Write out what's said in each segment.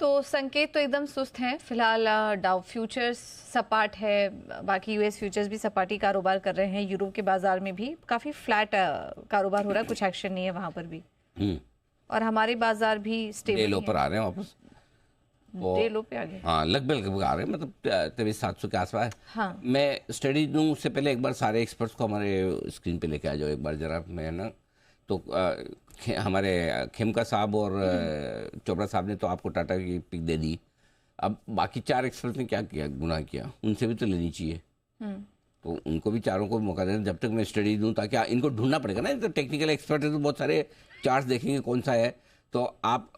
तो संकेत तो एकदम सुस्त हैं फिलहाल। डाउ फ्यूचर्स सपाट है, बाकी यूएस फ्यूचर्स भी सपाटी कारोबार कर रहे हैं। यूरोप के बाजार में भी काफ़ी फ्लैट कारोबार हो रहा है, कुछ एक्शन नहीं है वहाँ पर भी। और हमारे बाजार भी स्टेबल लो पर आ रहे हैं वापस, डे लो पे आ गए। हाँ लगभग आ रहे हैं, मतलब 23,700 के आसपास। हाँ। मैं स्टडी दूँ उससे पहले एक बार सारे एक्सपर्ट्स को हमारे स्क्रीन पे लेके आ जाओ एक बार जरा। मैं ना तो हमारे खेमका साहब और चोपड़ा साहब ने तो आपको टाटा की पिक दे दी। अब बाकी 4 एक्सपर्ट्स ने क्या किया, गुनाह किया, उनसे भी तो लेनी चाहिए। तो उनको भी चारों को मौका देना जब तक मैं स्टडी दूं, ताकि इनको ढूंढना पड़ेगा ना। तो टेक्निकल एक्सपर्ट है तो बहुत सारे चार्ट्स देखेंगे कौन सा है। तो आप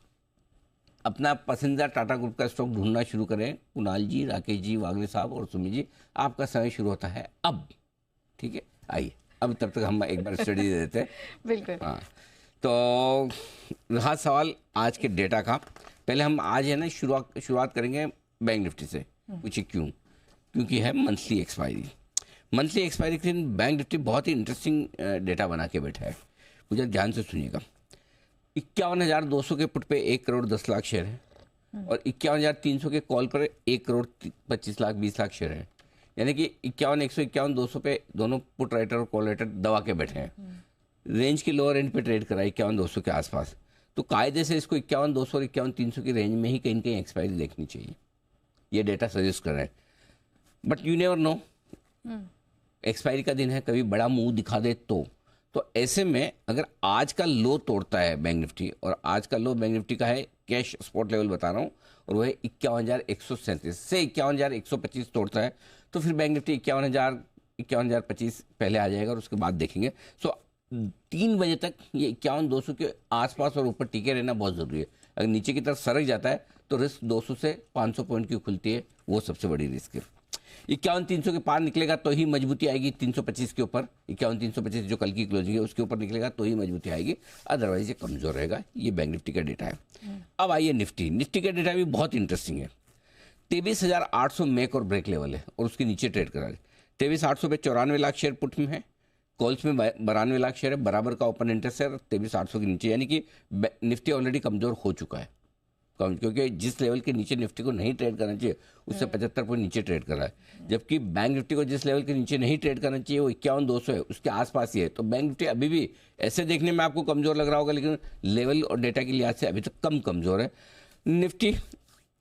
अपना पसंदीदा टाटा ग्रुप का स्टॉक ढूंढना शुरू करें। कुणाल जी, राकेश जी, वागले साहब और सुमित जी, आपका समय शुरू होता है अब। ठीक है, आइए अब तब तक हम एक बार स्टडी दे देते हैं। बिल्कुल। हाँ, तो रहा सवाल आज के डेटा का। पहले हम आज है ना शुरुआत करेंगे बैंक निफ्टी से। पूछिए क्यों? क्योंकि है मंथली एक्सपायरी। मंथली एक्सपायरी के दिन बैंक निफ्टी बहुत ही इंटरेस्टिंग डेटा बना के बैठा है। मुझे ध्यान से सुनिएगा। 51,200 के पुट पे 1 करोड़ 10 लाख शेयर है और 51,300 के कॉल पर 1 करोड़ 25 लाख 20 लाख शेयर है। यानी कि 51,100 51,200 पे दोनों पुट राइटर और कॉल राइटर दबा के बैठे हैं। रेंज के लोअर एंड पे ट्रेड करा 51,200 के आसपास। तो कायदे से इसको 51,200 और 51,300 की रेंज में ही कहीं कहीं एक्सपायरी देखनी चाहिए। ये डेटा सजेस्ट कर रहे हैं, but you never know, expiry का दिन है, कभी बड़ा मुंह दिखा दे तो ऐसे में अगर आज का लो तोड़ता है बैंक निफ्टी, और आज का लो बैंक निफ्टी का है कैश स्पॉट लेवल बता रहा हूँ, और वह 51,137 से 51,125 तोड़ता है, तो फिर बैंक निफ्टी 51,025 पहले आ जाएगा और उसके बाद देखेंगे। सो 3 बजे तक ये 51,200 के आसपास और ऊपर टिके रहना बहुत ज़रूरी है। अगर नीचे की तरफ सरक जाता है तो रिस्क 200 से 500 पॉइंट की खुलती है, वो सबसे बड़ी रिस्क है। 51,300 के पार निकलेगा तो ही मजबूती आएगी। 325 के ऊपर 51,325 जो कल की क्लोजिंग है उसके ऊपर निकलेगा तो ही मजबूती आएगी, अदरवाइज ये कमजोर रहेगा। ये बैंक निफ्टी का डेटा है। अब आइए निफ्टी का डेटा भी बहुत इंटरेस्टिंग है। 23,800 मेक और ब्रेक लेवल है और उसके नीचे ट्रेड करा है। 23,800 पे 94 लाख शेयर पुट में है, कॉल्स में 92 लाख शेयर है, बराबर का ओपन इंटरेस्ट है। 23,800 के नीचे यानी कि निफ्टी ऑलरेडी कमजोर हो चुका है, क्योंकि जिस लेवल के नीचे निफ्टी को नहीं ट्रेड करना चाहिए उससे 75 पॉइंट नीचे ट्रेड कर रहा है। जबकि बैंक निफ्टी को जिस लेवल के नीचे नहीं ट्रेड करना चाहिए वो 51,200 है, उसके आसपास ही है। तो बैंक निफ्टी अभी भी ऐसे देखने में आपको कमजोर लग रहा होगा, लेकिन लेवल और डेटा के लिहाज से अभी तक कमजोर है निफ्टी।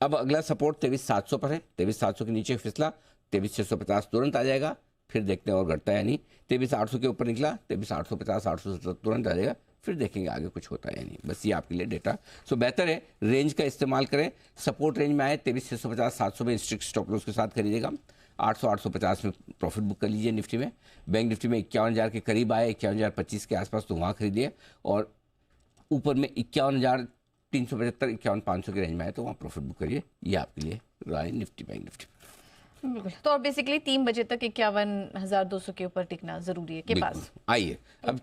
अब अगला सपोर्ट 23,700 पर है। 23,700 के नीचे फिसला 23,650 तुरंत आ जाएगा, फिर देखते हैं और घटता है नहीं। 23,800 के ऊपर निकला 23,850 870 तुरंत आ जाएगा, फिर देखेंगे आगे कुछ होता है या नहीं। बस ये आपके लिए डेटा। सो बेहतर है रेंज का इस्तेमाल करें। सपोर्ट रेंज में आए 23,650 700 में स्ट्रिक्ट स्टॉप लॉस के साथ खरीदेगा। 800 850 में प्रॉफिट बुक कर लीजिए निफ्टी में। बैंक निफ्टी में 51,000 के करीब आए, 51,025 के आसपास, तो वहाँ खरीदिए। और ऊपर में 51,375 51,500 की रेंज में आए तो वहाँ प्रॉफिट बुक करिए। ये आपके लिए राय निफ्टी बैंक निफ्टी। बिल्कुल। तो और बेसिकली 3 बजे तक 51,200 के ऊपर टिकना जरूरी है के पास। आइए अब